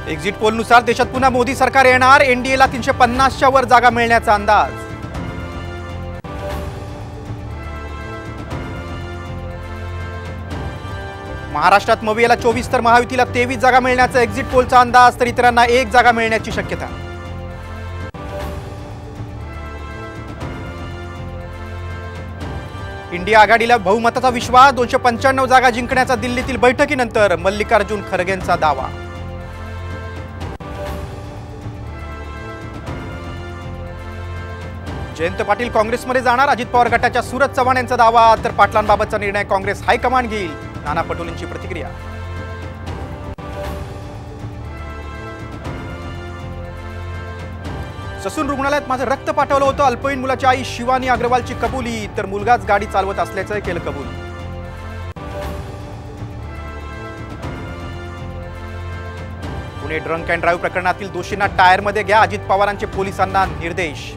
Exit पोलनुसार देशात पुन्हा मोदी सरकार येणार, एनडीएला 350च्या वर जागा मिळण्याचा अंदाज. महाराष्ट्रात मवियाला 24 तर महायुतीला 23 जागा मिळण्याचा एक्झिट पोलचा अंदाज, तर इतरांना 1 जागा मिळण्याची शक्यता. इंडिया आघाडीला बहुमताचा विश्वास, 295 जागा जिंकण्याचा दिल्लीतील बैठकीनंतर मल्लिकार्जुन खरगेंचा दावा. जयंत पाटील काँग्रेसमध्ये जाणार, अजित पवार गटाच्या सूरज चव्हाण यांचा दावा, तर पाटलांबाबतचा निर्णय काँग्रेस हायकमांड घेईल, नाना पटोलेंची प्रतिक्रिया. ससून रुग्णालयात माझं रक्त पाठवलं होतं, अल्पवयीन मुलाची आई शिवानी अग्रवालची कबुली, तर मुलगाच गाडी चालवत असल्याचं केलं कबूल. पुणे ड्रंक अँड ड्राईव्ह प्रकरणातील दोषींना टायरमध्ये घ्या, अजित पवारांचे पोलिसांना निर्देश.